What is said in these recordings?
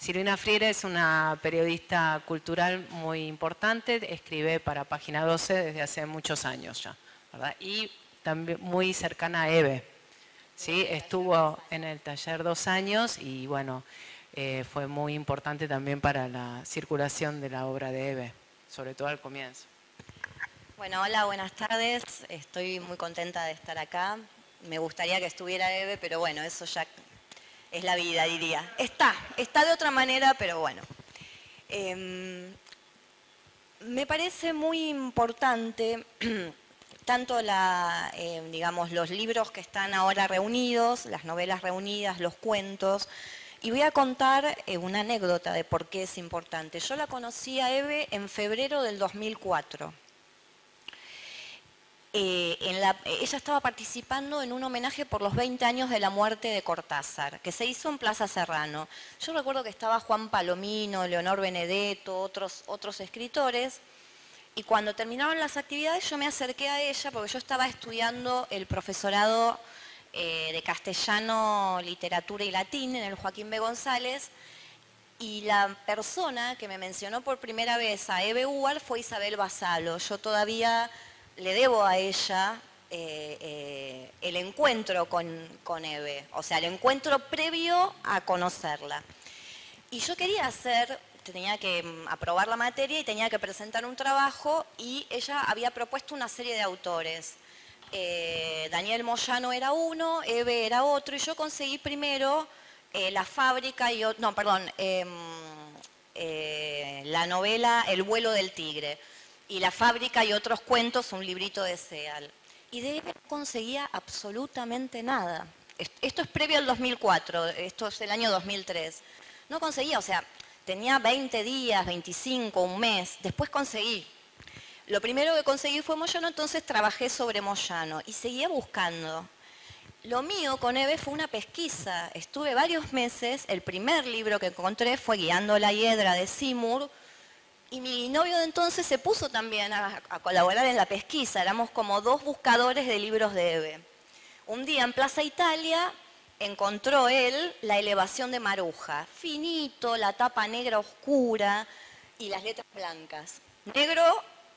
Silvina Freire es una periodista cultural muy importante, escribe para Página 12 desde hace muchos años ya, ¿verdad? Y también muy cercana a Eve, ¿sí? Estuvo en el taller 2 años y bueno, fue muy importante también para la circulación de la obra de Eve, sobre todo al comienzo. Bueno, hola, buenas tardes. Estoy muy contenta de estar acá. Me gustaría que estuviera Eve, pero bueno, eso ya es la vida, diría. Está de otra manera, pero bueno. Me parece muy importante tanto digamos, los libros que están ahora reunidos, las novelas reunidas, los cuentos. Y voy a contar una anécdota de por qué es importante. Yo la conocí a Eve en febrero del 2004. Ella estaba participando en un homenaje por los 20 años de la muerte de Cortázar, que se hizo en Plaza Serrano. Yo recuerdo que estaba Juan Palomino, Leonor Benedetto, otros escritores, y cuando terminaron las actividades yo me acerqué a ella porque yo estaba estudiando el profesorado de castellano, literatura y latín en el Joaquín B. González, y la persona que me mencionó por primera vez a Eve Uvar fue Isabel Basalo. Yo todavía le debo a ella el encuentro con Eve, o sea, el encuentro previo a conocerla. Y yo tenía que aprobar la materia y tenía que presentar un trabajo y ella había propuesto una serie de autores. Daniel Moyano era uno, Eve era otro, y yo conseguí primero La Fábrica y... No, perdón, la novela El vuelo del tigre. Y La Fábrica y otros cuentos, un librito de Seal. Y de Eve no conseguía absolutamente nada. Esto es previo al 2004, esto es el año 2003. No conseguía, o sea, tenía 20 días, 25, un mes. Después conseguí. Lo primero que conseguí fue Moyano, entonces trabajé sobre Moyano y seguía buscando. Lo mío con Eve fue una pesquisa. Estuve varios meses, el primer libro que encontré fue Guiando la hiedra de Seymour, y mi novio de entonces se puso también a colaborar en la pesquisa. Éramos como dos buscadores de libros de Eve. Un día en Plaza Italia encontró él La elevación de Maruja. Finito, la tapa negra oscura y las letras blancas.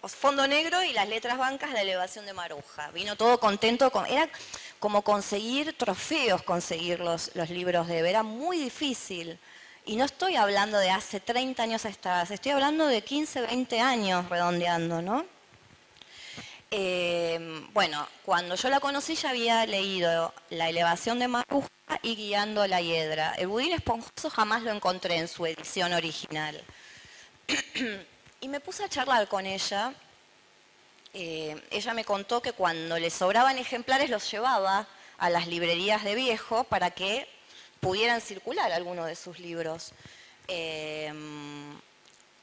Fondo negro y las letras blancas, La elevación de Maruja. Vino todo contento. Era como conseguir trofeos, conseguir los libros de Eve. Era muy difícil. Y no estoy hablando de hace 30 años atrás, estoy hablando de 15, 20 años redondeando, ¿no? Bueno, cuando yo la conocí ya había leído La elevación de Maruja y Guiando la hiedra. El budín esponjoso jamás lo encontré en su edición original. Y me puse a charlar con ella. Ella me contó que cuando le sobraban ejemplares los llevaba a las librerías de viejo para que pudieran circular algunos de sus libros.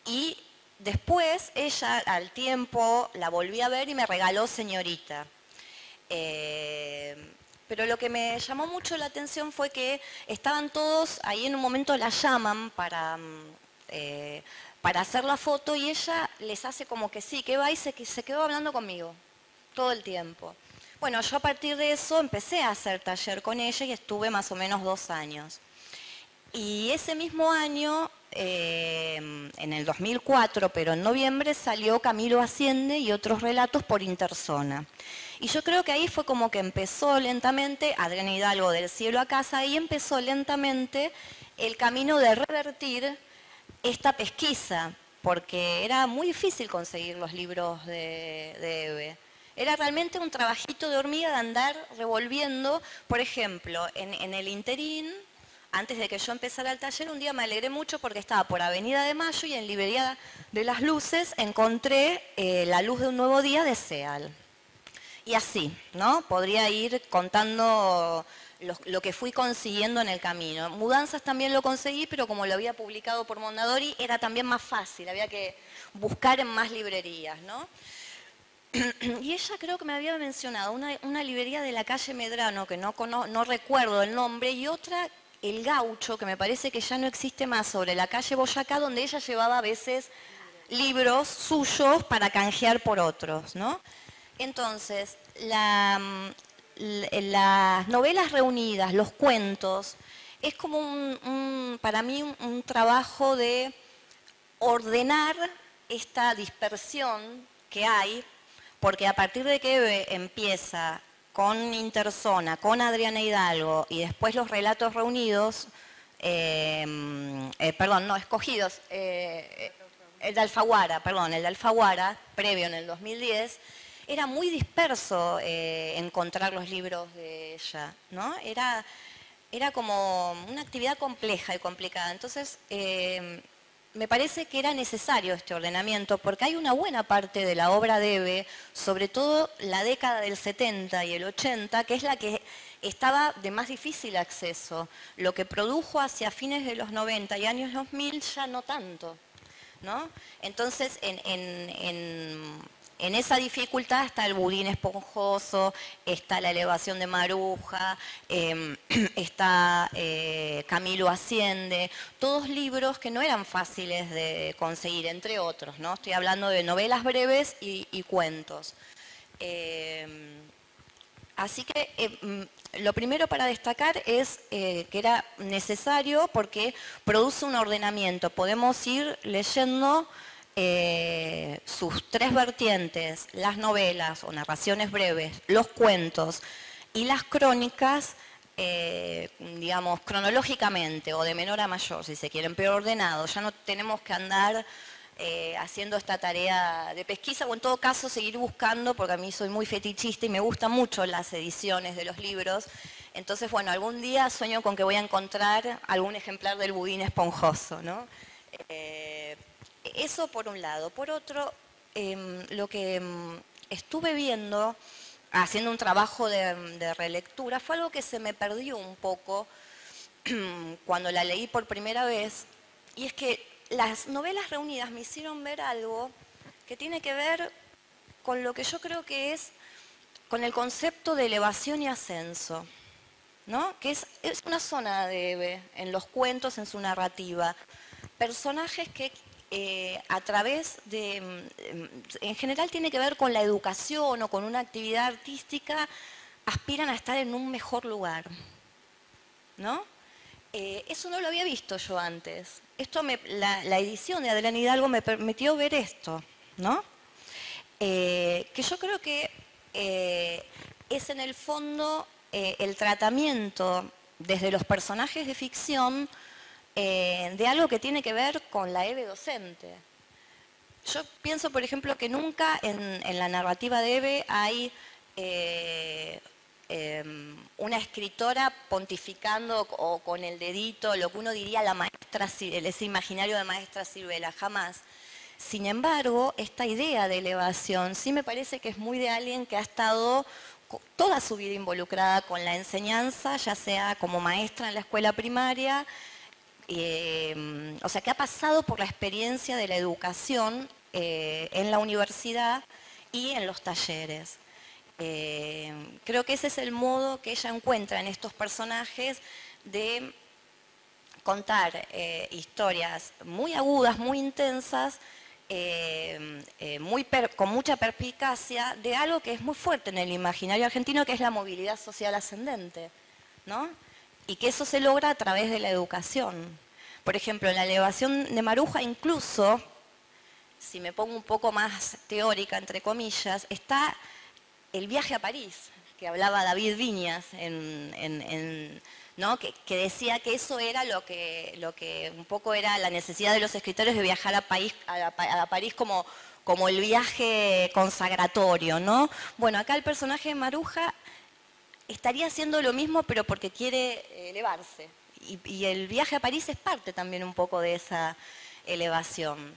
Y después ella al tiempo la volví a ver y me regaló Señorita. Pero lo que me llamó mucho la atención fue que estaban todos, ahí en un momento la llaman para hacer la foto y ella les hace como que sí, que va y se quedó hablando conmigo todo el tiempo. Bueno, yo a partir de eso empecé a hacer taller con ella y estuve más o menos 2 años. Y ese mismo año, en el 2004, pero en noviembre, salió Camilo Asciende y otros relatos por Interzona. Y yo creo que ahí fue como que empezó lentamente, Adriana Hidalgo del cielo a casa, ahí empezó lentamente el camino de revertir esta pesquisa, porque era muy difícil conseguir los libros de Eve. Era realmente un trabajito de hormiga de andar revolviendo. Por ejemplo, en el interín, antes de que yo empezara el taller, un día me alegré mucho porque estaba por Avenida de Mayo y en Librería de las Luces encontré La luz de un nuevo día de Seal. Y así, ¿no? Podría ir contando lo que fui consiguiendo en el camino. Mudanzas también lo conseguí, pero como lo había publicado por Mondadori, era también más fácil, había que buscar en más librerías, ¿no? Y ella creo que me había mencionado una librería de la calle Medrano, que no recuerdo el nombre, y otra, El Gaucho, que me parece que ya no existe más, sobre la calle Boyacá, donde ella llevaba a veces libros suyos para canjear por otros, ¿no? Entonces, las novelas reunidas, los cuentos, es como para mí un trabajo de ordenar esta dispersión que hay, porque a partir de que Eve empieza con Interzona, con Adriana Hidalgo y después los relatos reunidos, escogidos, el de Alfaguara, previo en el 2010, era muy disperso encontrar los libros de ella, ¿no? Era como una actividad compleja y complicada. Entonces, me parece que era necesario este ordenamiento porque hay una buena parte de la obra de Eve, sobre todo la década del 70 y el 80, que es la que estaba de más difícil acceso. Lo que produjo hacia fines de los 90 y años 2000 ya no tanto, ¿no? Entonces, en esa dificultad está el budín esponjoso, está la elevación de Maruja, está Camilo Asciende, todos libros que no eran fáciles de conseguir, entre otros, ¿no? Estoy hablando de novelas breves y cuentos. Así que lo primero para destacar es que era necesario porque produce un ordenamiento. Podemos ir leyendo sus tres vertientes, las novelas o narraciones breves, los cuentos y las crónicas, digamos, cronológicamente o de menor a mayor, si se quieren, pero ordenado. Ya no tenemos que andar haciendo esta tarea de pesquisa o en todo caso seguir buscando, porque a mí soy muy fetichista y me gustan mucho las ediciones de los libros. Entonces, bueno, algún día sueño con que voy a encontrar algún ejemplar del budín esponjoso, ¿no? Eso por un lado. Por otro, lo que estuve viendo, haciendo un trabajo de relectura, fue algo que se me perdió un poco cuando la leí por primera vez, y es que las novelas reunidas me hicieron ver algo que tiene que ver con lo que yo creo que es con el concepto de elevación y ascenso, ¿no? Que es una zona de Eve en los cuentos, en su narrativa. Personajes que a través de, en general tiene que ver con la educación o con una actividad artística, aspiran a estar en un mejor lugar, ¿no? Eso no lo había visto yo antes. La edición de Adriana Hidalgo me permitió ver esto, ¿no? Que yo creo que es en el fondo el tratamiento desde los personajes de ficción de algo que tiene que ver con la Eve docente. Yo pienso, por ejemplo, que nunca en la narrativa de Eve hay una escritora pontificando o con el dedito, lo que uno diría la maestra, ese imaginario de maestra Sirvela, jamás. Sin embargo, esta idea de elevación sí me parece que es muy de alguien que ha estado toda su vida involucrada con la enseñanza, ya sea como maestra en la escuela primaria, o sea, que ha pasado por la experiencia de la educación en la universidad y en los talleres. Creo que ese es el modo que ella encuentra en estos personajes de contar historias muy agudas, muy intensas, con mucha perspicacia, de algo que es muy fuerte en el imaginario argentino, que es la movilidad social ascendente, ¿no? Y que eso se logra a través de la educación. Por ejemplo, en la elevación de Maruja, incluso, si me pongo un poco más teórica, entre comillas, está el viaje a París, que hablaba David Viñas, ¿no? que decía que eso era lo que un poco era la necesidad de los escritores de viajar a París como el viaje consagratorio, ¿no? Bueno, acá el personaje de Maruja estaría haciendo lo mismo, pero porque quiere elevarse. Y el viaje a París es parte también un poco de esa elevación.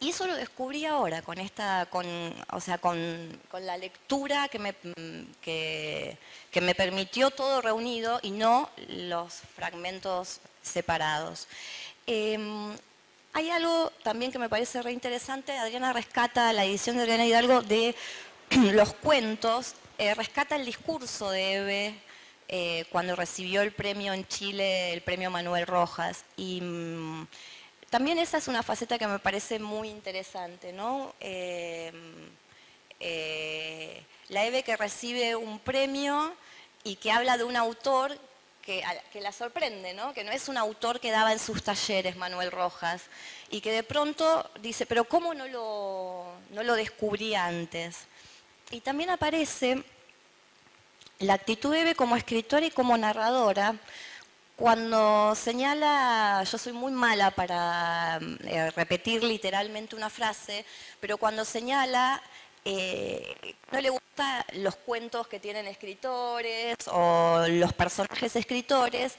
Y eso lo descubrí ahora con la lectura que me permitió todo reunido y no los fragmentos separados. Hay algo también que me parece re interesante. Adriana rescata, la edición de Adriana Hidalgo de los cuentos, rescata el discurso de Eve cuando recibió el premio en Chile, el premio Manuel Rojas. Y también esa es una faceta que me parece muy interesante, ¿no? La Eve que recibe un premio y que habla de un autor que la sorprende, ¿no? Que no es un autor que daba en sus talleres, Manuel Rojas, y que de pronto dice, pero ¿cómo no lo descubrí antes? Y también aparece la actitud de Eve como escritora y como narradora, cuando señala, yo soy muy mala para repetir literalmente una frase, pero cuando señala, no le gustan los cuentos que tienen escritores o los personajes escritores,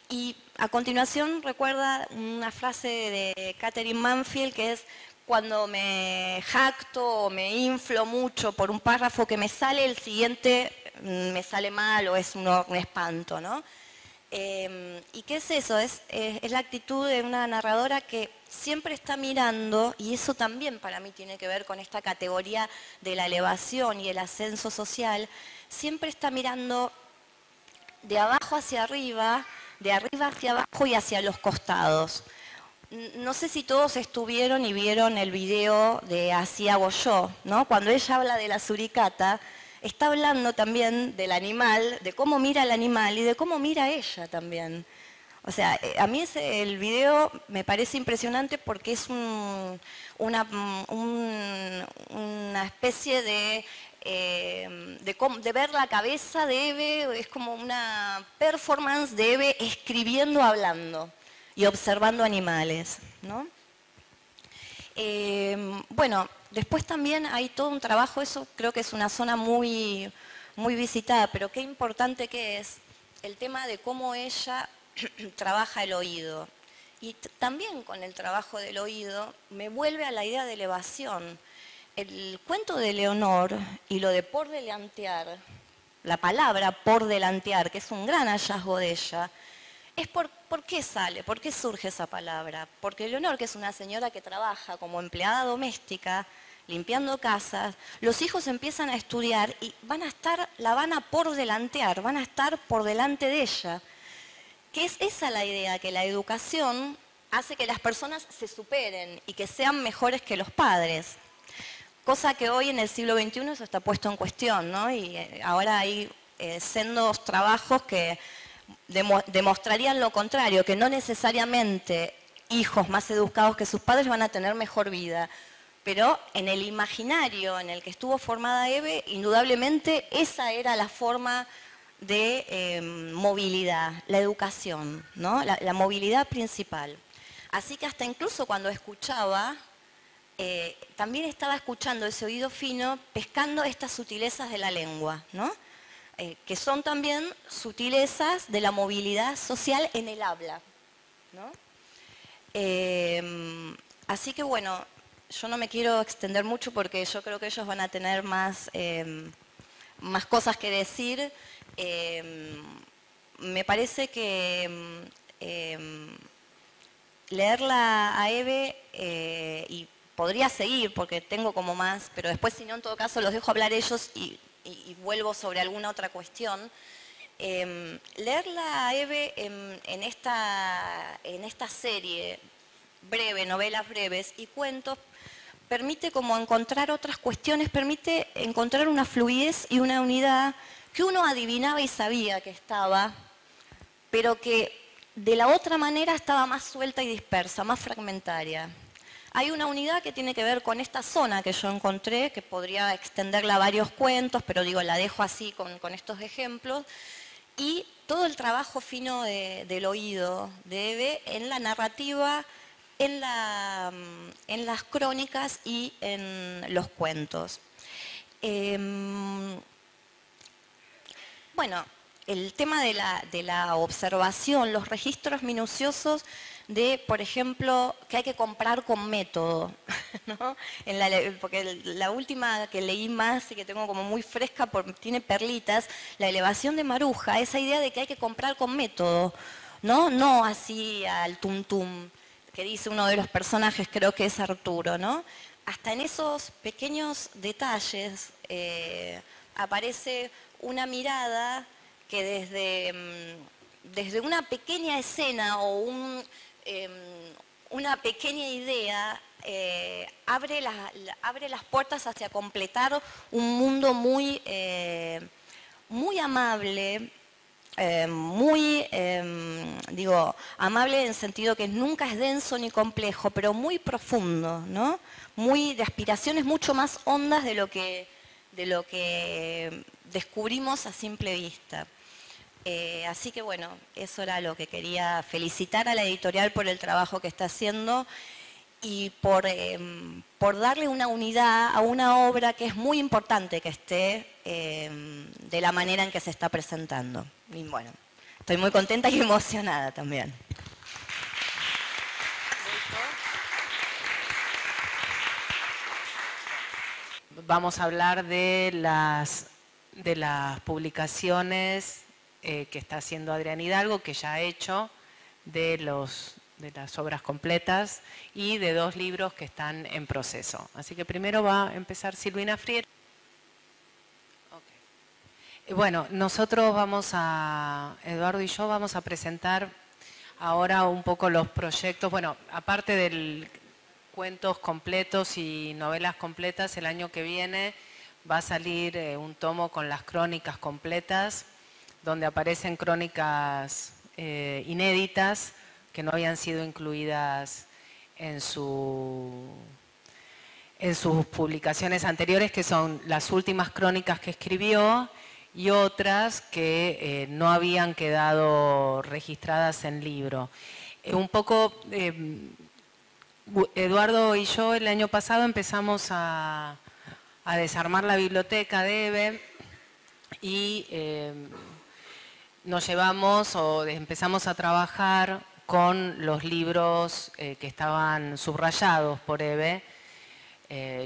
y a continuación recuerda una frase de Catherine Manfield que es: cuando me jacto o me inflo mucho por un párrafo que me sale, el siguiente me sale mal o es un espanto, ¿no? ¿Y qué es eso? Es la actitud de una narradora que siempre está mirando, y eso también para mí tiene que ver con esta categoría de la elevación y el ascenso social, siempre está mirando de abajo hacia arriba, de arriba hacia abajo y hacia los costados. No sé si todos estuvieron y vieron el video de Así hago yo, ¿no? Cuando ella habla de la suricata, está hablando también del animal, de cómo mira el animal y de cómo mira ella también. O sea, a mí el video me parece impresionante porque es una especie de ver la cabeza de Eve, es como una performance de Eve escribiendo, hablando y observando animales, ¿no? Bueno, después también hay todo un trabajo, eso creo que es una zona muy, muy visitada, pero qué importante que es el tema de cómo ella trabaja el oído. Y también con el trabajo del oído me vuelve a la idea de elevación. El cuento de Leonor y lo de por delantear, la palabra por delantear, que es un gran hallazgo de ella, es ¿por qué sale? ¿Por qué surge esa palabra? Porque Leonor, que es una señora que trabaja como empleada doméstica, limpiando casas, los hijos empiezan a estudiar y la van a por delantear, van a estar por delante de ella. Que es esa la idea, que la educación hace que las personas se superen y que sean mejores que los padres. Cosa que hoy en el siglo XXI eso está puesto en cuestión, ¿no? Y ahora hay sendos trabajos que demostrarían lo contrario, que no necesariamente hijos más educados que sus padres van a tener mejor vida. Pero en el imaginario en el que estuvo formada Eve, indudablemente esa era la forma de movilidad, la educación, ¿no? La movilidad principal. Así que hasta incluso cuando escuchaba, también estaba escuchando ese oído fino, pescando estas sutilezas de la lengua, ¿no? Que son también sutilezas de la movilidad social en el habla, ¿no? Así que bueno, yo no me quiero extender mucho porque yo creo que ellos van a tener más cosas que decir. Me parece que leerla a Eve, y podría seguir porque tengo como más, pero después si no en todo caso los dejo hablar ellos y vuelvo sobre alguna otra cuestión. Leerla a Eve en esta serie breve, novelas breves y cuentos, permite como encontrar otras cuestiones, permite encontrar una fluidez y una unidad que uno adivinaba y sabía que estaba, pero que de la otra manera estaba más suelta y dispersa, más fragmentaria. Hay una unidad que tiene que ver con esta zona que yo encontré, que podría extenderla a varios cuentos, pero digo, la dejo así con estos ejemplos, y todo el trabajo fino del oído de Eve en la narrativa, en las crónicas y en los cuentos. Bueno, el tema de la observación, los registros minuciosos de, por ejemplo, que hay que comprar con método, ¿no? Porque la última que leí más y que tengo como muy fresca, tiene perlitas, la elevación de Maruja, esa idea de que hay que comprar con método, ¿no? No así al tum-tum, que dice uno de los personajes, creo que es Arturo, ¿no? Hasta en esos pequeños detalles aparece una mirada que desde una pequeña escena o una pequeña idea abre las puertas hacia completar un mundo muy muy amable, muy, amable en el sentido que nunca es denso ni complejo, pero muy profundo, ¿no? Muy de aspiraciones mucho más hondas de lo que descubrimos a simple vista. Así que bueno, eso era lo que quería felicitar a la editorial por el trabajo que está haciendo y por darle una unidad a una obra que es muy importante que esté de la manera en que se está presentando. Y bueno, estoy muy contenta y emocionada también. Vamos a hablar de las publicaciones que está haciendo Adrián Hidalgo, que ya ha hecho, de las obras completas y de 2 libros que están en proceso. Así que primero va a empezar Silvina Frier. Okay. Bueno, Eduardo y yo vamos a presentar ahora un poco los proyectos. Bueno, aparte del cuentos completos y novelas completas, el año que viene va a salir un tomo con las crónicas completas, donde aparecen crónicas inéditas que no habían sido incluidas en sus publicaciones anteriores, que son las últimas crónicas que escribió y otras que no habían quedado registradas en libro. Un poco, Eduardo y yo el año pasado empezamos a desarmar la biblioteca de EVE y nos llevamos o empezamos a trabajar con los libros que estaban subrayados por EVE.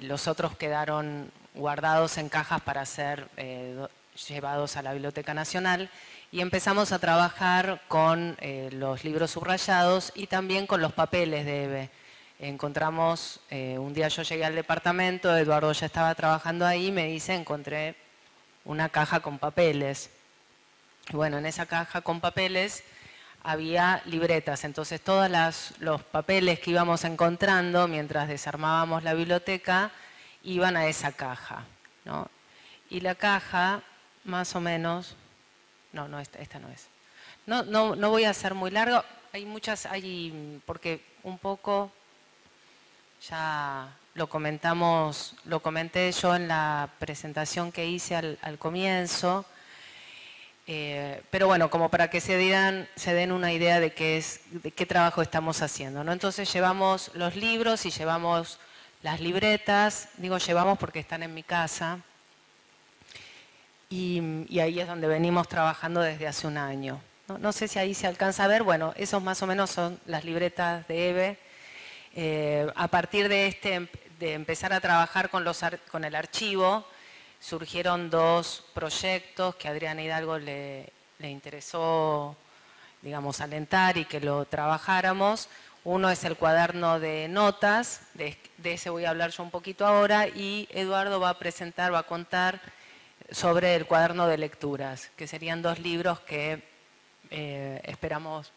Los otros quedaron guardados en cajas para ser llevados a la Biblioteca Nacional y empezamos a trabajar con los libros subrayados y también con los papeles de EVE. Encontramos, un día yo llegué al departamento, Eduardo ya estaba trabajando ahí y me dice, encontré una caja con papeles. Bueno, en esa caja con papeles había libretas, entonces todos los papeles que íbamos encontrando mientras desarmábamos la biblioteca iban a esa caja, ¿no? Y la caja, más o menos, no, esta no es. No voy a hacer muy largo, hay muchas, porque un poco ya lo comenté yo en la presentación que hice al comienzo. Pero bueno, como para que se den una idea de qué trabajo estamos haciendo, ¿no? Entonces llevamos los libros y llevamos las libretas, digo llevamos porque están en mi casa, y ahí es donde venimos trabajando desde hace un año. No sé si ahí se alcanza a ver, bueno, esos más o menos son las libretas de EVE. A partir de empezar a trabajar con el archivo, surgieron 2 proyectos que a Adrián Hidalgo le interesó, digamos, alentar y que lo trabajáramos. Uno es el cuaderno de notas, de ese voy a hablar yo un poquito ahora, y Eduardo va a contar sobre el cuaderno de lecturas, que serían 2 libros que esperamos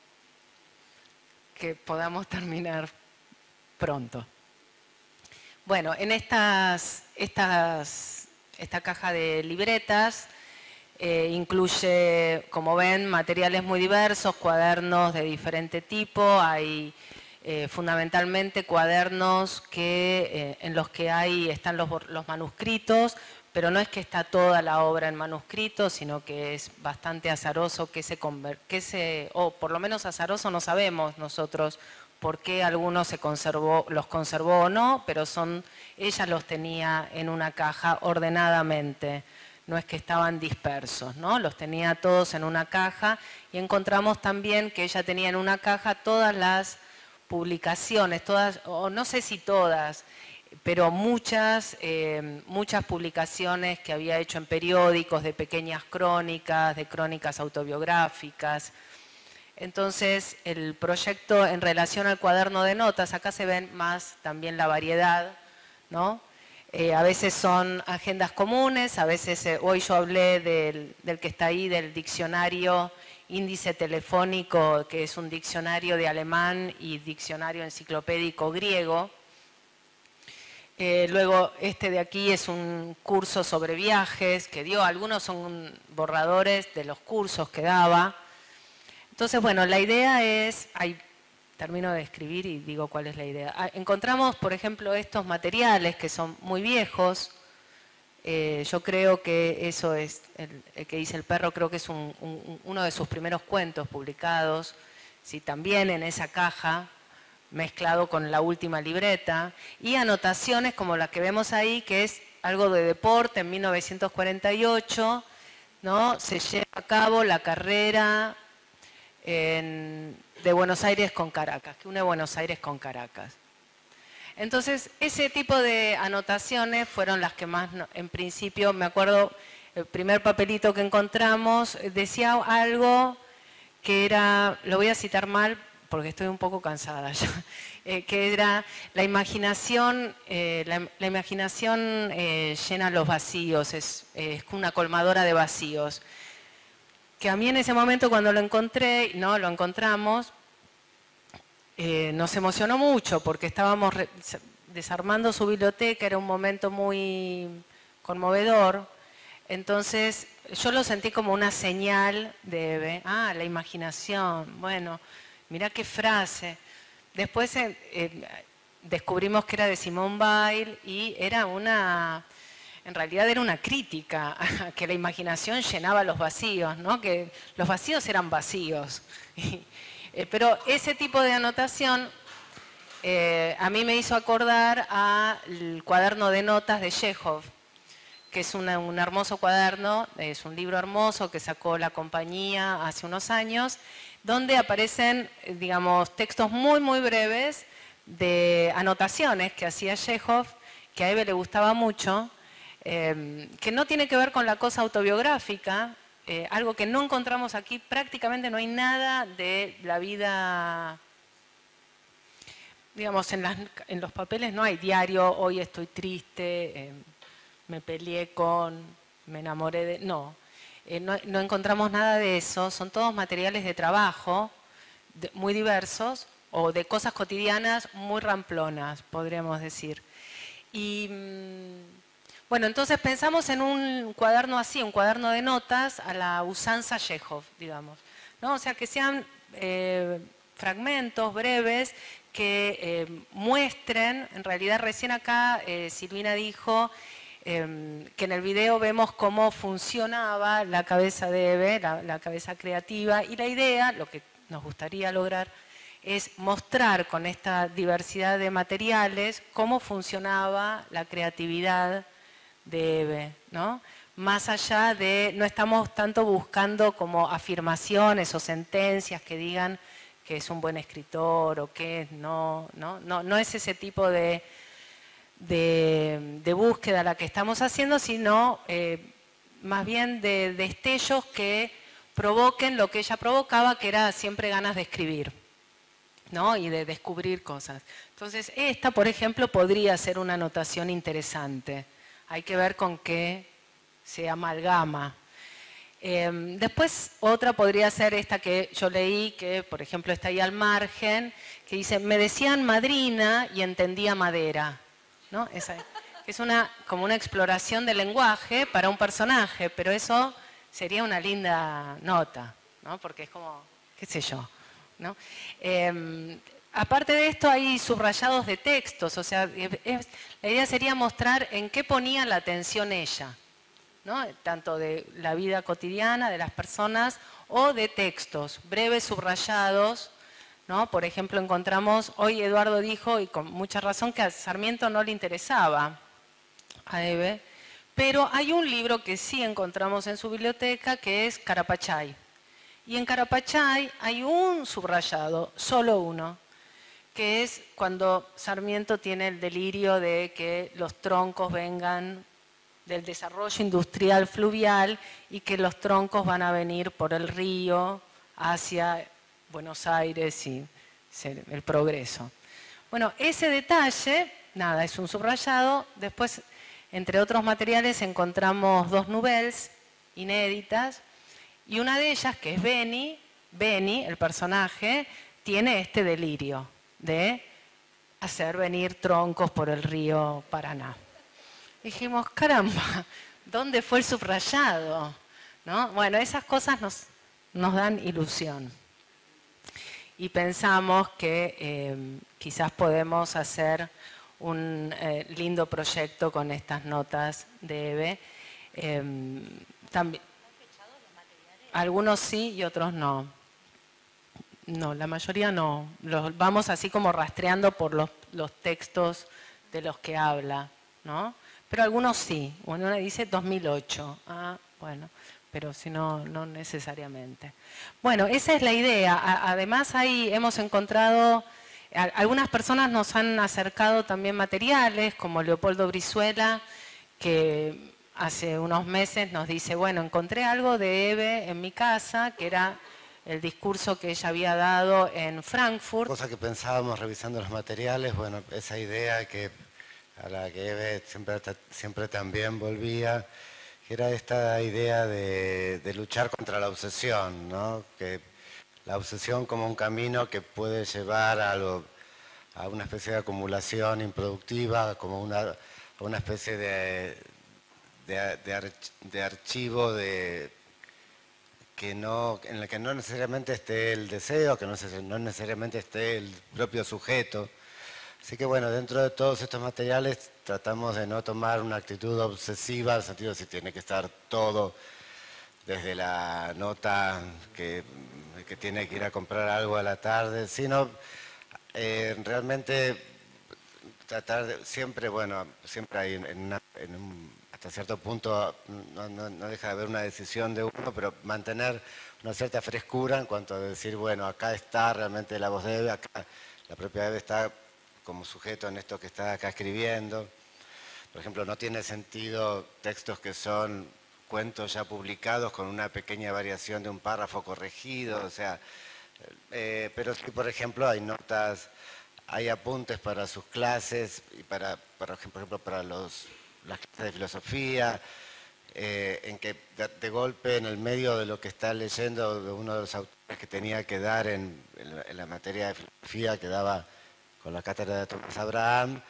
que podamos terminar pronto. Bueno, en esta caja de libretas incluye, como ven, materiales muy diversos, cuadernos de diferente tipo. Hay fundamentalmente cuadernos en los que están los manuscritos, pero no es que está toda la obra en manuscrito, sino que es bastante azaroso o por lo menos azaroso no sabemos nosotros por qué algunos los conservó o no, pero ella los tenía en una caja ordenadamente, no es que estaban dispersos, ¿no? Los tenía todos en una caja y encontramos también que ella tenía en una caja todas las publicaciones, o no sé si todas, pero muchas publicaciones que había hecho en periódicos, de pequeñas crónicas, de crónicas autobiográficas. Entonces, el proyecto en relación al cuaderno de notas, acá se ven más también la variedad, ¿no? A veces son agendas comunes, a veces, hoy yo hablé del que está ahí, del diccionario índice telefónico, que es un diccionario de alemán y diccionario enciclopédico griego. Luego este de aquí es un curso sobre viajes que dio, algunos son borradores de los cursos que daba. Entonces, bueno, la idea es, termino de escribir y digo cuál es la idea. Encontramos, por ejemplo, estos materiales que son muy viejos. Yo creo que eso es, el que dice el perro, creo que es uno de sus primeros cuentos publicados, ¿sí? También en esa caja, mezclado con la última libreta, y anotaciones como la que vemos ahí, que es algo de deporte en 1948, ¿no? Se lleva a cabo la carrera de Buenos Aires con Caracas, que une Buenos Aires con Caracas. Entonces, ese tipo de anotaciones fueron las que más, en principio, me acuerdo, el primer papelito que encontramos decía algo que era, lo voy a citar mal porque estoy un poco cansada ya, que era la imaginación, la imaginación llena los vacíos, es una colmadora de vacíos. Que a mí en ese momento cuando lo encontré, no, lo encontramos, nos emocionó mucho porque estábamos desarmando su biblioteca, era un momento muy conmovedor. Entonces yo lo sentí como una señal de, la imaginación, bueno, mirá qué frase. Después descubrimos que era de Simone Weil y era en realidad era una crítica a que la imaginación llenaba los vacíos, ¿no? Que los vacíos eran vacíos. Pero ese tipo de anotación a mí me hizo acordar al cuaderno de notas de Chekhov, que es un hermoso cuaderno, es un libro hermoso que sacó la compañía hace unos años, donde aparecen, digamos, textos muy, muy breves de anotaciones que hacía Chekhov, que a Eve le gustaba mucho, que no tiene que ver con la cosa autobiográfica, algo que no encontramos aquí, prácticamente no hay nada de la vida, digamos, en los papeles no hay diario, hoy estoy triste, me peleé me enamoré de... No, no encontramos nada de eso, son todos materiales de trabajo muy diversos o de cosas cotidianas muy ramplonas, podríamos decir. Y bueno, entonces pensamos en un cuaderno así, un cuaderno de notas a la usanza Chekhov, digamos, ¿no? O sea, que sean fragmentos breves que muestren, en realidad recién acá Silvina dijo que en el video vemos cómo funcionaba la cabeza de Eve, la cabeza creativa, y la idea, lo que nos gustaría lograr, es mostrar con esta diversidad de materiales cómo funcionaba la creatividad de Eve, ¿no? Más allá de, no estamos tanto buscando como afirmaciones o sentencias que digan que es un buen escritor o que no es ese tipo de búsqueda la que estamos haciendo, sino más bien de destellos que provoquen lo que ella provocaba, que era siempre ganas de escribir, ¿no? Y de descubrir cosas. Entonces, esta, por ejemplo, podría ser una anotación interesante. Hay que ver con qué se amalgama. Después, otra podría ser esta que yo leí, que por ejemplo está ahí al margen, que dice, me decían madrina y entendía madera, ¿no? Esa es como una exploración del lenguaje para un personaje, pero eso sería una linda nota, ¿no? Porque es como, qué sé yo, ¿no? Aparte de esto hay subrayados de textos, o sea, la idea sería mostrar en qué ponía la atención ella, ¿no? Tanto de la vida cotidiana, de las personas, o de textos, breves subrayados, ¿no? Por ejemplo, encontramos, hoy Eduardo dijo, y con mucha razón, que a Sarmiento no le interesaba a Eve, pero hay un libro que sí encontramos en su biblioteca, que es Carapachay. Y en Carapachay hay un subrayado, solo uno, que es cuando Sarmiento tiene el delirio de que los troncos vengan del desarrollo industrial fluvial y que los troncos van a venir por el río hacia Buenos Aires y el progreso. Bueno, ese detalle, nada, es un subrayado. Después, entre otros materiales, encontramos 2 nouvelles inéditas y una de ellas, que es Benny, el personaje, tiene este delirio de hacer venir troncos por el río Paraná. Dijimos, caramba, ¿dónde fue el subrayado? ¿No? Bueno, esas cosas nos dan ilusión. Y pensamos que quizás podemos hacer un lindo proyecto con estas notas de EVE. También, algunos sí y otros no. No, la mayoría no. Los vamos así como rastreando por los textos de los que habla, ¿no? Pero algunos sí. Uno dice 2008. Ah, bueno, pero si no, no necesariamente. Bueno, esa es la idea. Además, ahí hemos encontrado, algunas personas nos han acercado también materiales, como Leopoldo Brizuela, que hace unos meses nos dice, bueno, encontré algo de Eve en mi casa, que era el discurso que ella había dado en Frankfurt. Cosa que pensábamos revisando los materiales, bueno, esa idea a la que Eve siempre también volvía, que era esta idea de luchar contra la obsesión, ¿no? Que la obsesión como un camino que puede llevar a una especie de acumulación improductiva, como a una especie de archivo en el que no necesariamente esté el deseo, que no necesariamente esté el propio sujeto. Así que bueno, dentro de todos estos materiales tratamos de no tomar una actitud obsesiva, en el sentido de si tiene que estar todo, desde la nota que tiene que ir a comprar algo a la tarde, sino realmente tratar de, siempre hay hasta cierto punto no deja de haber una decisión de uno, pero mantener una cierta frescura en cuanto a decir, bueno, acá está realmente la voz de Eve, acá la propia Eve está como sujeto en esto que está acá escribiendo. Por ejemplo, no tiene sentido textos que son cuentos ya publicados con una pequeña variación de un párrafo corregido, o sea, pero sí, por ejemplo, hay notas, hay apuntes para sus clases y por ejemplo, para las clases de filosofía, en que de golpe en el medio de lo que está leyendo de uno de los autores que tenía que dar en la materia de filosofía que daba con la cátedra de Tomás Abraham,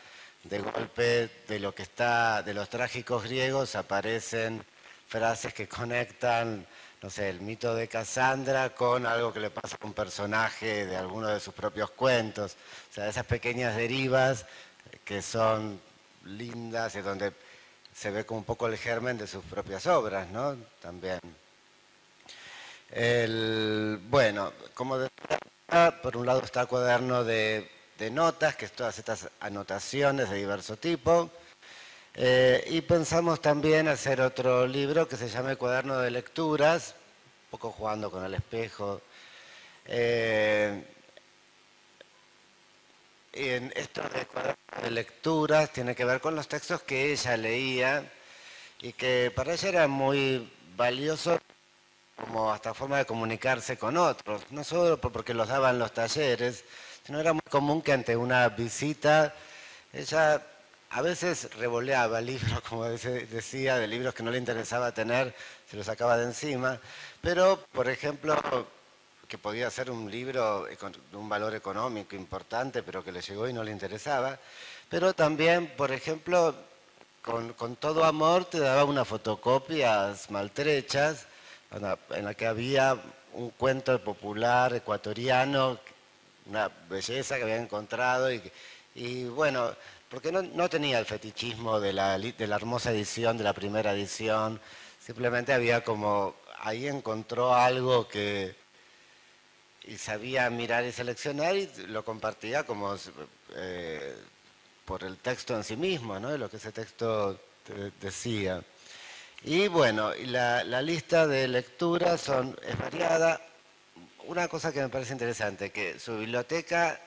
de golpe de los trágicos griegos aparecen frases que conectan, no sé, el mito de Casandra con algo que le pasa a un personaje de alguno de sus propios cuentos. O sea, esas pequeñas derivas que son lindas y donde se ve como un poco el germen de sus propias obras, ¿no? También. Bueno, como decía, por un lado está el cuaderno de notas, que es todas estas anotaciones de diverso tipo. Y pensamos también hacer otro libro que se llama el Cuaderno de Lecturas, un poco jugando con el espejo. Y en esto de cuaderno de lecturas tiene que ver con los textos que ella leía y que para ella era muy valioso como hasta forma de comunicarse con otros, no solo porque los daban los talleres, sino era muy común que ante una visita ella a veces revoleaba libros, como decía, de libros que no le interesaba tener, se los sacaba de encima, pero, por ejemplo, que podía ser un libro de un valor económico importante, pero que le llegó y no le interesaba, pero también, por ejemplo, con todo amor te daba unas fotocopias maltrechas, en la que había un cuento popular ecuatoriano, una belleza que había encontrado, y bueno, porque no tenía el fetichismo de la hermosa edición, de la primera edición, simplemente había como, ahí encontró algo y sabía mirar y seleccionar y lo compartía como por el texto en sí mismo, ¿no? De lo que ese texto decía. Y bueno, la lista de lecturas es variada. Una cosa que me parece interesante, que su biblioteca,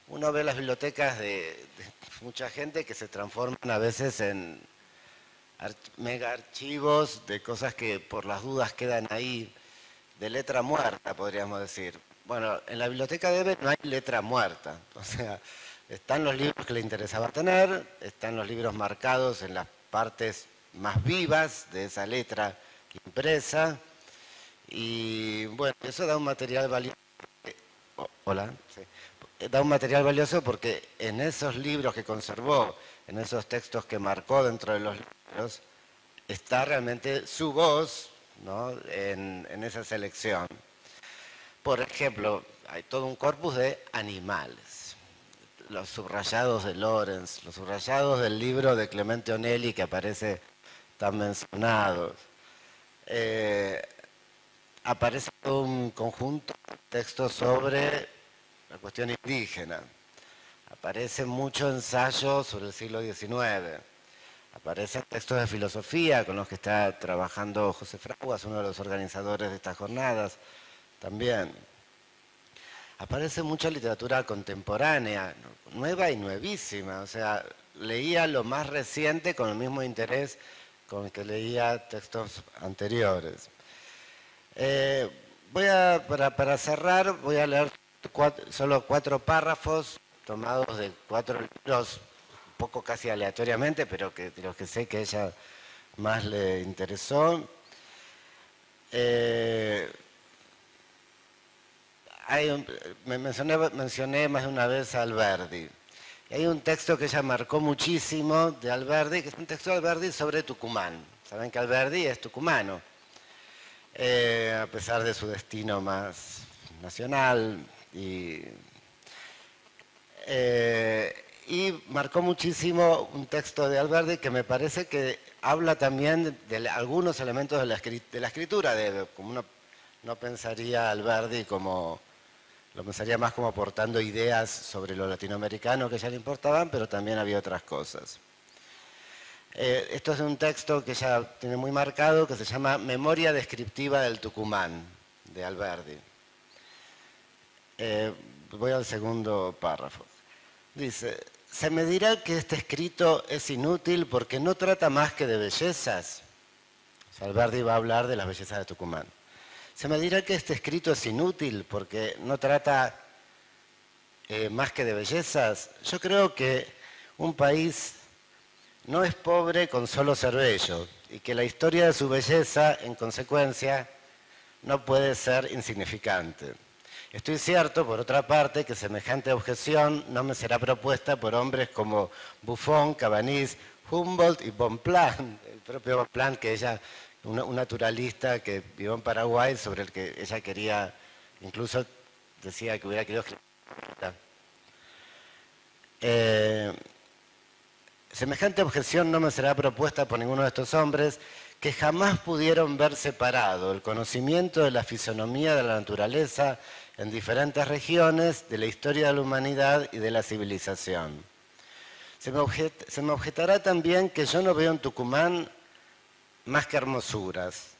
uno ve las bibliotecas de mucha gente que se transforman a veces en mega archivos de cosas que por las dudas quedan ahí, de letra muerta, podríamos decir. Bueno, en la biblioteca de Eve no hay letra muerta, o sea, están los libros que le interesaba tener, están los libros marcados en las partes más vivas de esa letra impresa, y bueno, eso da un material valioso. Hola, sí. da un material valioso porque en esos libros que conservó, en esos textos que marcó dentro de los libros, está realmente su voz, ¿no?, en esa selección. Por ejemplo, hay todo un corpus de animales. Los subrayados de Lorenz, los subrayados del libro de Clemente Onelli que aparece tan mencionados. Aparece todo un conjunto de textos sobre la cuestión indígena. Aparece mucho ensayo sobre el siglo XIX. Aparecen textos de filosofía con los que está trabajando José Fraguas, uno de los organizadores de estas jornadas también. Aparece mucha literatura contemporánea, nueva y nuevísima. O sea, leía lo más reciente con el mismo interés con el que leía textos anteriores. Para cerrar, voy a leer solo 4 párrafos tomados de 4 libros, un poco casi aleatoriamente, pero de los que sé que a ella más le interesó. Mencioné más de una vez a Alberdi. Y hay un texto que ella marcó muchísimo de Alberdi, que es un texto de Alberdi sobre Tucumán. Saben que Alberdi es tucumano, a pesar de su destino más nacional. Y marcó muchísimo un texto de Alberdi que me parece que habla también de algunos elementos de la escritura de Eve. Como uno no pensaría a Alberdi como... Lo pensaría más como aportando ideas sobre lo latinoamericano que a ella le importaban, pero también había otras cosas. Esto es un texto que ella tiene muy marcado, que se llama Memoria descriptiva del Tucumán, de Alberdi. Voy al segundo párrafo. Dice, se me dirá que este escrito es inútil porque no trata más que de bellezas. O sea, Alberdi va a hablar de las bellezas de Tucumán. Se me dirá que este escrito es inútil porque no trata más que de bellezas. Yo creo que un país no es pobre con solo ser bello y que la historia de su belleza, en consecuencia, no puede ser insignificante. Estoy cierto, por otra parte, que semejante objeción no me será propuesta por hombres como Buffon, Cabanilles, Humboldt y Bonpland, el propio Bonpland que ella... Un naturalista que vivió en Paraguay, sobre el que ella quería, incluso decía que hubiera querido escribir. Semejante objeción no me será propuesta por ninguno de estos hombres que jamás pudieron ver separado el conocimiento de la fisonomía de la naturaleza en diferentes regiones de la historia de la humanidad y de la civilización. Se me objetará también que yo no veo en Tucumán más que hermosuras.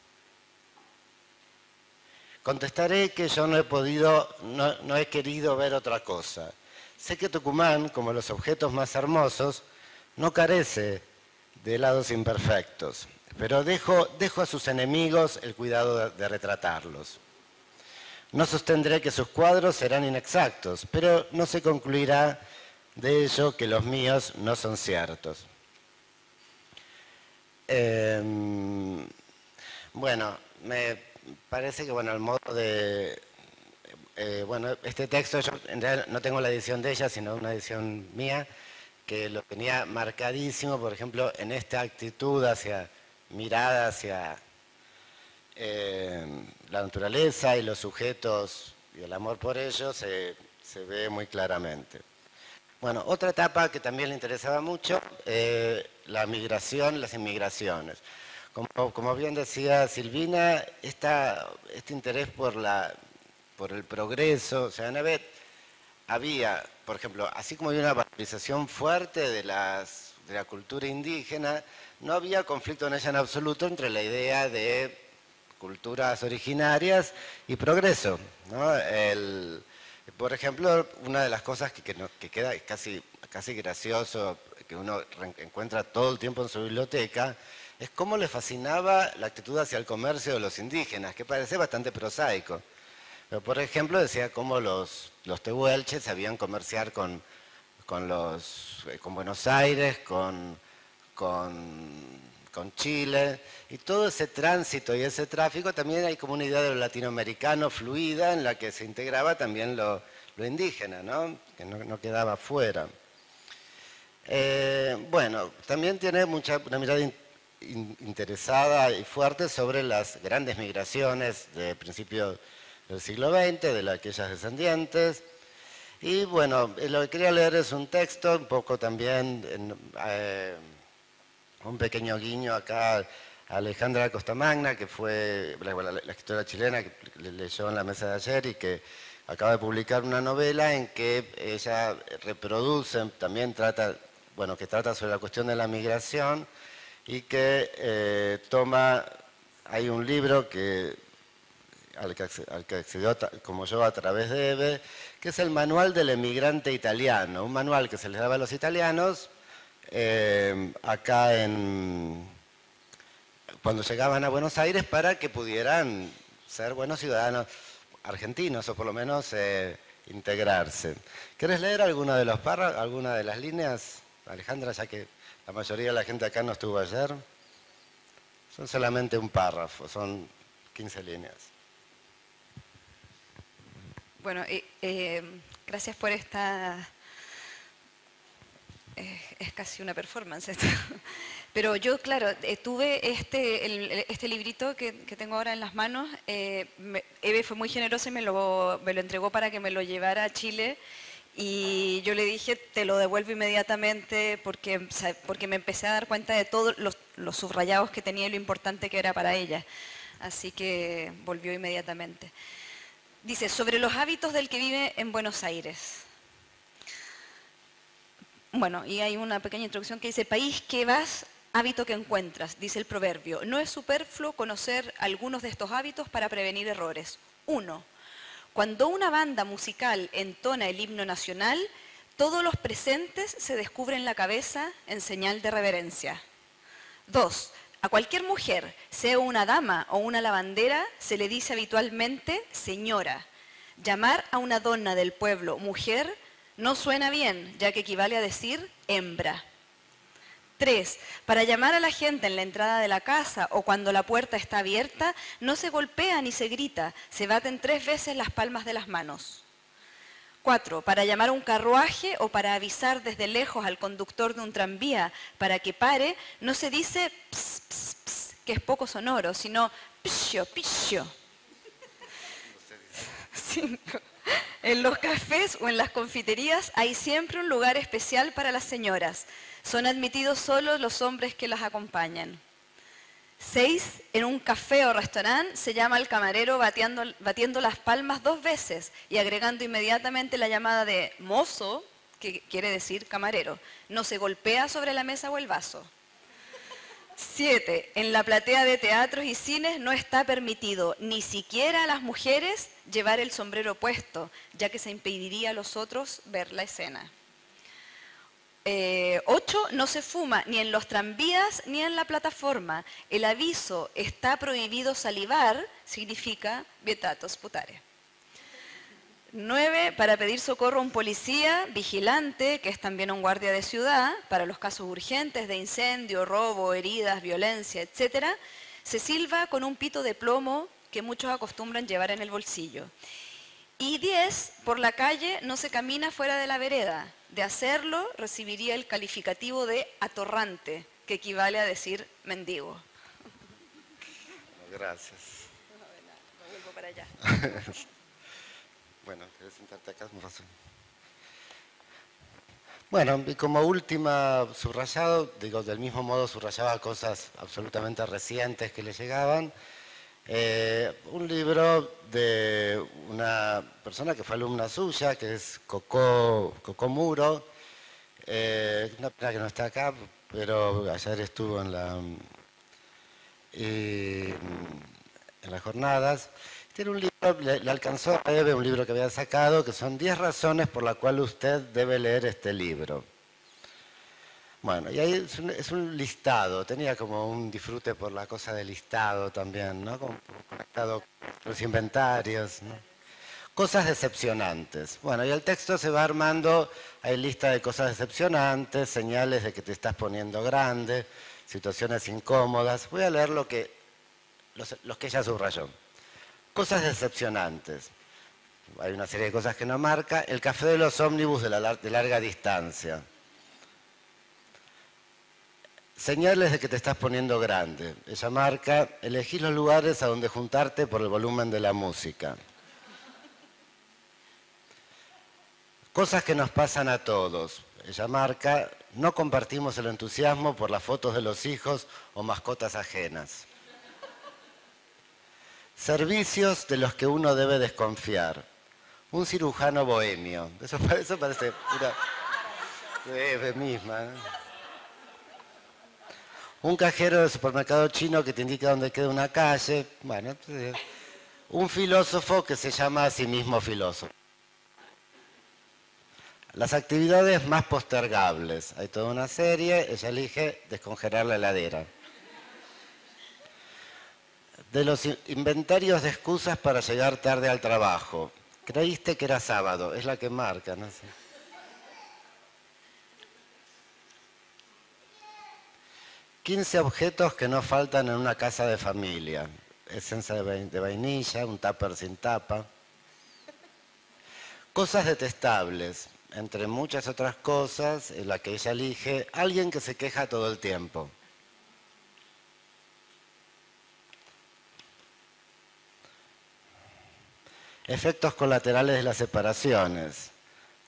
Contestaré que yo no he querido ver otra cosa. Sé que Tucumán, como los objetos más hermosos, no carece de lados imperfectos, pero dejo a sus enemigos el cuidado de retratarlos. No sostendré que sus cuadros serán inexactos, pero no se concluirá de ello que los míos no son ciertos. Bueno, me parece que el modo de... este texto, yo en realidad no tengo la edición de ella, sino una edición mía, que lo tenía marcadísimo, por ejemplo, en esta actitud mirada hacia la naturaleza y los sujetos y el amor por ellos, se ve muy claramente. Bueno, otra etapa que también le interesaba mucho, la migración, las inmigraciones. Como bien decía Silvina, este interés por el progreso, o sea, en Avet había, por ejemplo, así como había una valorización fuerte de la cultura indígena, no había conflicto en ella en absoluto entre la idea de culturas originarias y progreso, ¿no? Por ejemplo, una de las cosas que queda casi gracioso, que uno encuentra todo el tiempo en su biblioteca, es cómo le fascinaba la actitud hacia el comercio de los indígenas, que parece bastante prosaico. Pero, por ejemplo, decía cómo los tehuelches sabían comerciar con Buenos Aires, con Chile, y todo ese tránsito y ese tráfico también hay como una idea de lo latinoamericano fluida en la que se integraba también lo lo indígena, ¿no? Que no quedaba fuera. Bueno, también tiene una mirada interesada y fuerte sobre las grandes migraciones de principios del siglo XX, de aquellas descendientes. Y bueno, lo que quería leer es un texto, un poco también, un pequeño guiño acá a Alejandra Costamagna, que fue la escritora chilena que leyó en la mesa de ayer y que acaba de publicar una novela en que ella reproduce, también trata sobre la cuestión de la migración y que hay un libro al que accedió como yo a través de EVE, que es el Manual del Emigrante Italiano, un manual que se les daba a los italianos acá cuando llegaban a Buenos Aires para que pudieran ser buenos ciudadanos argentinos o por lo menos integrarse. ¿Querés leer alguna de las líneas, Alejandra, ya que la mayoría de la gente acá no estuvo ayer? Son solamente un párrafo, son 15 líneas. Bueno, gracias por esta... es casi una performance esto. Pero yo, claro, tuve este librito que tengo ahora en las manos. Eve fue muy generosa y me lo entregó para que me lo llevara a Chile. Y yo le dije, te lo devuelvo inmediatamente porque me empecé a dar cuenta de todos los subrayados que tenía y lo importante que era para ella. Así que volvió inmediatamente. Dice, sobre los hábitos del que vive en Buenos Aires. Bueno, y hay una pequeña introducción que dice, país que vas, hábito que encuentras, dice el proverbio. No es superfluo conocer algunos de estos hábitos para prevenir errores. 1. Cuando una banda musical entona el himno nacional, todos los presentes se descubren la cabeza en señal de reverencia. 2. A cualquier mujer, sea una dama o una lavandera, se le dice habitualmente señora. Llamar a una donna del pueblo mujer no suena bien, ya que equivale a decir hembra. 3. Para llamar a la gente en la entrada de la casa o cuando la puerta está abierta, no se golpea ni se grita, se baten 3 veces las palmas de las manos. 4. Para llamar a un carruaje o para avisar desde lejos al conductor de un tranvía para que pare, no se dice ps, ps, ps, que es poco sonoro, sino psho, psho. 5. En los cafés o en las confiterías hay siempre un lugar especial para las señoras. Son admitidos solo los hombres que las acompañan. 6. En un café o restaurante se llama al camarero batiendo las palmas 2 veces y agregando inmediatamente la llamada de mozo, que quiere decir camarero. No se golpea sobre la mesa o el vaso. 7. En la platea de teatros y cines no está permitido ni siquiera a las mujeres llevar el sombrero puesto, ya que se impediría a los otros ver la escena. 8. No se fuma ni en los tranvías ni en la plataforma. El aviso está prohibido salivar significa vietato sputare. 9. Para pedir socorro a un policía, vigilante, que es también un guardia de ciudad, para los casos urgentes de incendio, robo, heridas, violencia, etc., se silba con un pito de plomo que muchos acostumbran llevar en el bolsillo. Y 10. Por la calle no se camina fuera de la vereda. De hacerlo, recibiría el calificativo de atorrante, que equivale a decir mendigo. Gracias. No, vuelvo para allá. Bueno, ¿quieres sentarte acá? Bueno, y como última subrayado, digo, del mismo modo subrayaba cosas absolutamente recientes que le llegaban. Un libro de una persona que fue alumna suya, que es Coco Muro, una pena que no está acá, pero ayer estuvo en las jornadas. Tiene un libro, le alcanzó a Eve un libro que había sacado, que son 10 razones por las cuales usted debe leer este libro. Bueno, y ahí es un listado, tenía como un disfrute por la cosa del listado también, ¿no? Como conectado con los inventarios, ¿no? Cosas decepcionantes. Bueno, y el texto se va armando, hay lista de cosas decepcionantes, señales de que te estás poniendo grande, situaciones incómodas. Voy a leer los que ella subrayó. Cosas decepcionantes. hay una serie de cosas que no marca. El café de los ómnibus de larga distancia. Señales de que te estás poniendo grande. Ella marca, elegís los lugares a donde juntarte por el volumen de la música. Cosas que nos pasan a todos. Ella marca, no compartimos el entusiasmo por las fotos de los hijos o mascotas ajenas. Servicios de los que uno debe desconfiar. Un cirujano bohemio. Eso parece una Eve misma, ¿no? Un cajero de supermercado chino que te indica dónde queda una calle. Bueno, un filósofo que se llama a sí mismo filósofo. Las actividades más postergables. Hay toda una serie, ella elige descongelar la heladera. De los inventarios de excusas para llegar tarde al trabajo. Creíste que era sábado, es la que marca, no sé. ...15 objetos que no faltan en una casa de familia. Esencia de vainilla, un tupper sin tapa. Cosas detestables, entre muchas otras cosas, en la que ella elige, alguien que se queja todo el tiempo. Efectos colaterales de las separaciones.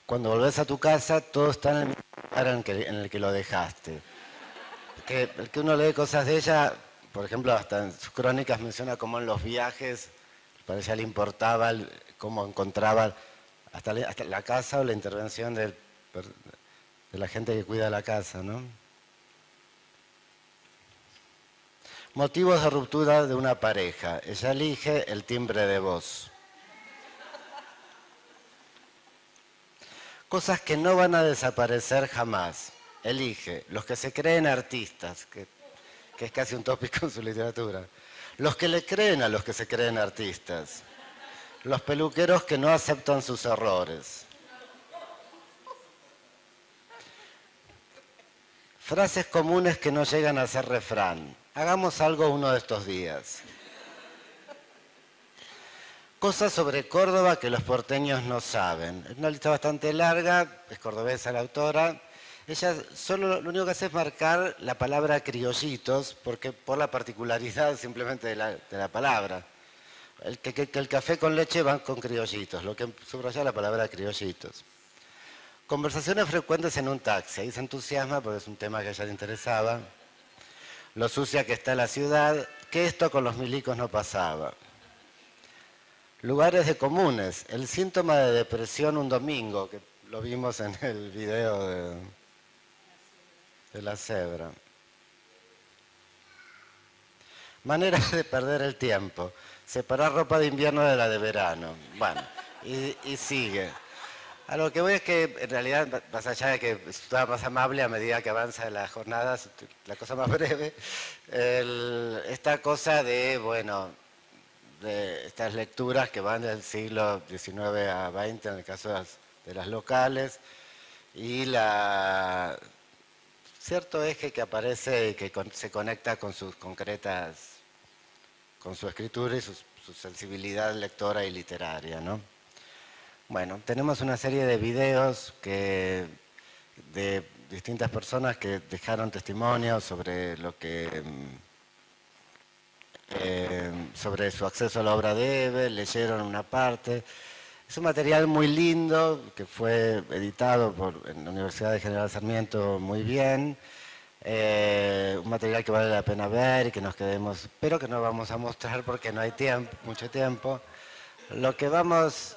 Cuando volvés a tu casa, todo está en el mismo lugar en el que lo dejaste. El que uno lee cosas de ella, por ejemplo, hasta en sus crónicas menciona cómo en los viajes, para ella le importaba cómo encontraba hasta la casa o la intervención de la gente que cuida la casa, ¿no? Motivos de ruptura de una pareja. Ella elige el timbre de voz. Cosas que no van a desaparecer jamás. Elige los que se creen artistas, que es casi un tópico en su literatura. Los que le creen a los que se creen artistas. Los peluqueros que no aceptan sus errores. Frases comunes que no llegan a ser refrán. Hagamos algo uno de estos días. Cosas sobre Córdoba que los porteños no saben. Es una lista bastante larga, es cordobesa la autora. Ella solo lo único que hace es marcar la palabra criollitos, porque por la particularidad simplemente de la palabra. Que el café con leche van con criollitos, lo que subraya la palabra criollitos. Conversaciones frecuentes en un taxi, ahí se entusiasma porque es un tema que a ella le interesaba. Lo sucia que está la ciudad, que esto con los milicos no pasaba. Lugares de comunes, el síntoma de depresión un domingo, que lo vimos en el video de la cebra. Maneras de perder el tiempo. Separar ropa de invierno de la de verano. Bueno, y sigue. A lo que voy es que, en realidad, más allá de que está más amable a medida que avanza las jornadas, la cosa más breve, esta cosa de, bueno, de estas lecturas que van del siglo XIX a XX, en el caso de las locales, y cierto eje que aparece y que se conecta con sus concretas, con su escritura y su sensibilidad lectora y literaria, ¿no? Bueno, tenemos una serie de videos de distintas personas que dejaron testimonios sobre sobre su acceso a la obra de Eve, leyeron una parte. Es un material muy lindo que fue editado en la Universidad de General Sarmiento muy bien. Un material que vale la pena ver y que nos quedemos, pero que no vamos a mostrar porque no hay mucho tiempo. Lo que vamos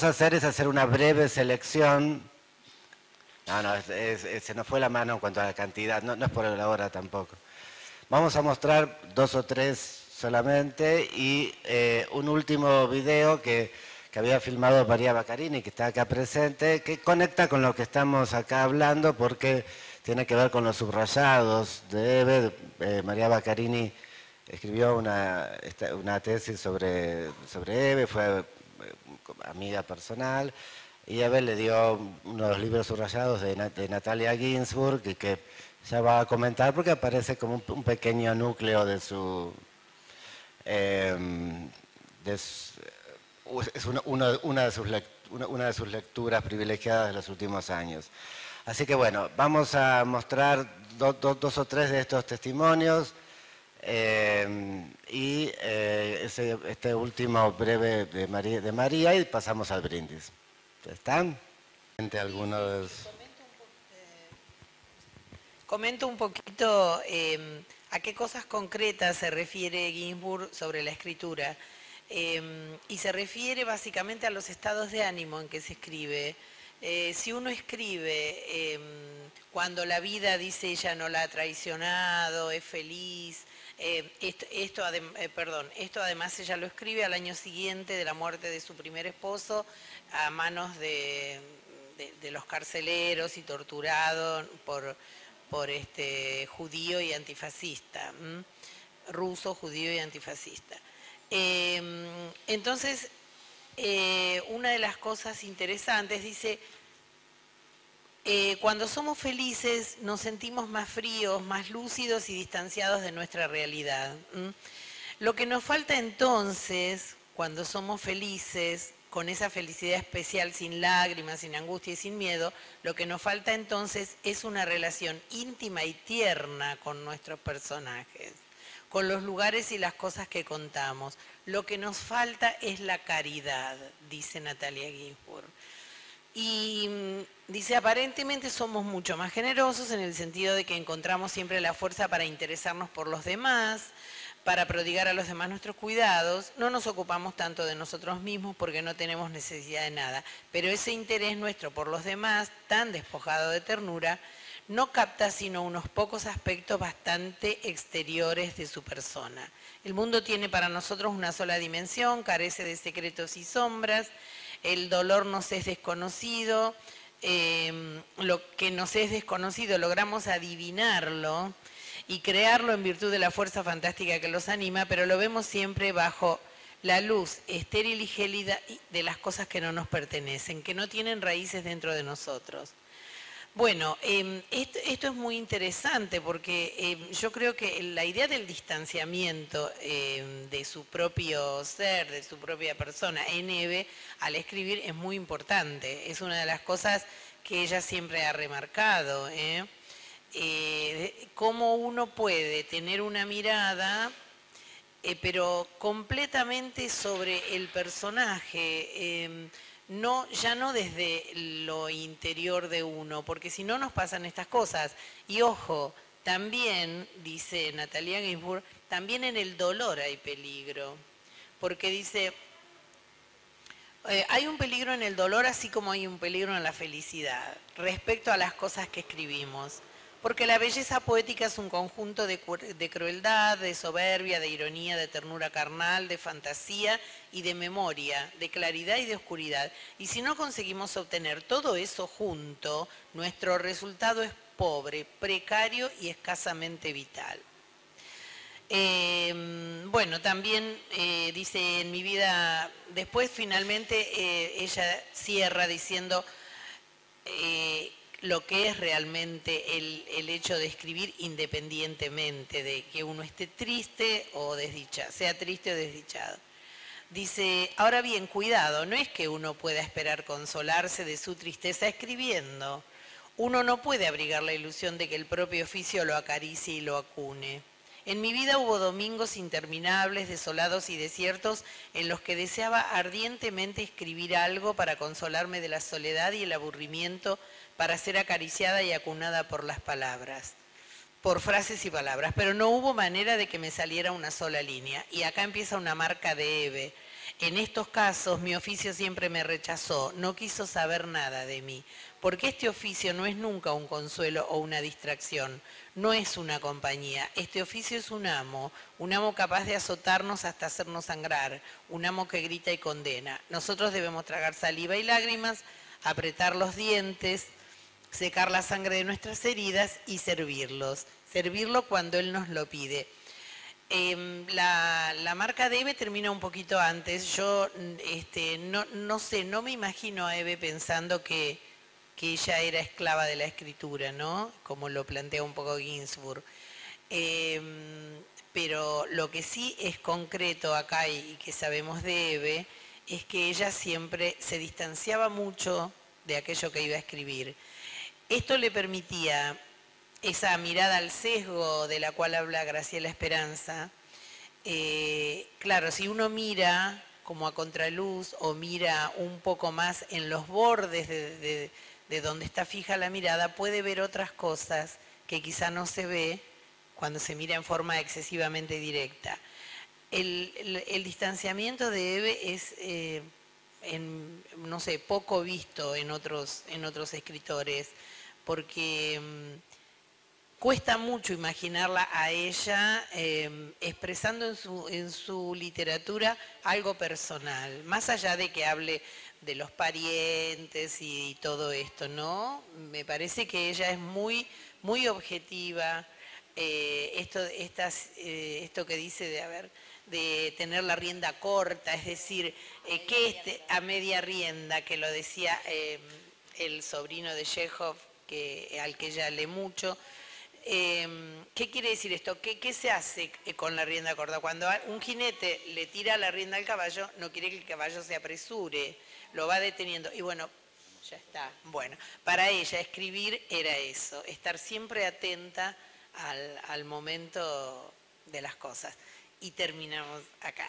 a hacer es hacer una breve selección. Se nos fue la mano en cuanto a la cantidad, no es por la hora tampoco. Vamos a mostrar 2 o 3 solamente y un último video que había filmado María Baccarini, que está acá presente, que conecta con lo que estamos acá hablando porque tiene que ver con los subrayados de Eve. María Baccarini escribió una tesis sobre Eve, fue amiga personal, y Eve le dio uno de los libros subrayados de Natalia Ginsburg, y que ya va a comentar porque aparece como un pequeño núcleo de es una de sus lecturas privilegiadas de los últimos años. Así que bueno, vamos a mostrar dos o tres de estos testimonios y este último breve de María y pasamos al brindis. ¿Están? ¿Alguno de los... Comento un poquito a qué cosas concretas se refiere Ginsburg sobre la escritura. Y se refiere básicamente a los estados de ánimo en que se escribe. Si uno escribe cuando la vida, dice ella, no la ha traicionado, es feliz, esto además ella lo escribe al año siguiente de la muerte de su primer esposo a manos de los carceleros y torturado por judío y antifascista, ruso, judío y antifascista. Entonces, una de las cosas interesantes dice, cuando somos felices nos sentimos más fríos, más lúcidos y distanciados de nuestra realidad. Lo que nos falta entonces, cuando somos felices, con esa felicidad especial, sin lágrimas, sin angustia y sin miedo, lo que nos falta entonces es una relación íntima y tierna con nuestros personajes, con los lugares y las cosas que contamos. Lo que nos falta es la caridad, dice Natalia Ginsburg. Y dice, aparentemente somos mucho más generosos en el sentido de que encontramos siempre la fuerza para interesarnos por los demás, para prodigar a los demás nuestros cuidados. No nos ocupamos tanto de nosotros mismos porque no tenemos necesidad de nada. Pero ese interés nuestro por los demás, tan despojado de ternura, no capta sino unos pocos aspectos bastante exteriores de su persona. El mundo tiene para nosotros una sola dimensión, carece de secretos y sombras, el dolor nos es desconocido, lo que nos es desconocido logramos adivinarlo y crearlo en virtud de la fuerza fantástica que los anima, pero lo vemos siempre bajo la luz estéril y gélida de las cosas que no nos pertenecen, que no tienen raíces dentro de nosotros. Bueno, esto es muy interesante porque yo creo que la idea del distanciamiento de su propio ser, de su propia persona en Eve, al escribir es muy importante. Es una de las cosas que ella siempre ha remarcado. Cómo uno puede tener una mirada, pero completamente sobre el personaje, ya no desde lo interior de uno, porque si no nos pasan estas cosas. Y ojo, también, dice Natalia Ginsburg, también en el dolor hay peligro, porque dice, hay un peligro en el dolor así como hay un peligro en la felicidad, respecto a las cosas que escribimos. Porque la belleza poética es un conjunto de crueldad, de soberbia, de ironía, de ternura carnal, de fantasía y de memoria, de claridad y de oscuridad. Y si no conseguimos obtener todo eso junto, nuestro resultado es pobre, precario y escasamente vital. Bueno, también dice en mi vida, después finalmente ella cierra diciendo lo que es realmente el hecho de escribir independientemente de que uno esté triste o desdichado, sea triste o desdichado. Dice, ahora bien, cuidado, no es que uno pueda esperar consolarse de su tristeza escribiendo. Uno no puede abrigar la ilusión de que el propio oficio lo acaricie y lo acune. En mi vida hubo domingos interminables, desolados y desiertos, en los que deseaba ardientemente escribir algo para consolarme de la soledad y el aburrimiento, para ser acariciada y acunada por las palabras, por frases y palabras, pero no hubo manera de que me saliera una sola línea. Y acá empieza una marca de Eve. En estos casos mi oficio siempre me rechazó, no quiso saber nada de mí, porque este oficio no es nunca un consuelo o una distracción, no es una compañía, este oficio es un amo capaz de azotarnos hasta hacernos sangrar, un amo que grita y condena. Nosotros debemos tragar saliva y lágrimas, apretar los dientes, secar la sangre de nuestras heridas y servirlo cuando Él nos lo pide. La marca de Eve termina un poquito antes. Yo no sé, no me imagino a Eve pensando que ella era esclava de la escritura, ¿no? Como lo plantea un poco Ginsburg. Pero lo que sí es concreto acá y que sabemos de Eve es que ella siempre se distanciaba mucho de aquello que iba a escribir. Esto le permitía esa mirada al sesgo de la cual habla Graciela Esperanza. Claro, si uno mira como a contraluz o mira un poco más en los bordes de donde está fija la mirada, puede ver otras cosas que quizá no se ve cuando se mira en forma excesivamente directa. El distanciamiento de Eve es, no sé, poco visto en otros escritores, porque cuesta mucho imaginarla a ella expresando en su literatura algo personal, más allá de que hable de los parientes y todo esto, ¿no? Me parece que ella es muy, muy objetiva. Esto que dice de tener la rienda corta, es decir, que a media rienda, que lo decía el sobrino de Chekhov, al que ella lee mucho. ¿Qué quiere decir esto? ¿Qué se hace con la rienda corta? Cuando un jinete le tira la rienda al caballo, no quiere que el caballo se apresure, lo va deteniendo. Y bueno, ya está. Bueno, para ella escribir era eso, estar siempre atenta al momento de las cosas. Y terminamos acá.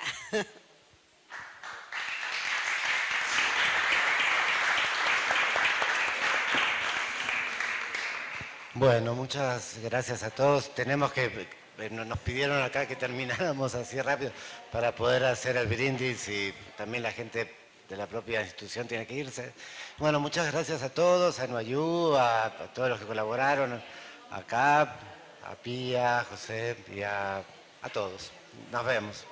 Bueno, muchas gracias a todos. Nos pidieron acá que termináramos así rápido para poder hacer el brindis y también la gente de la propia institución tiene que irse. Bueno, muchas gracias a todos, a Nuayú, a todos los que colaboraron, acá, a Pía, a José y a todos. Nos vemos.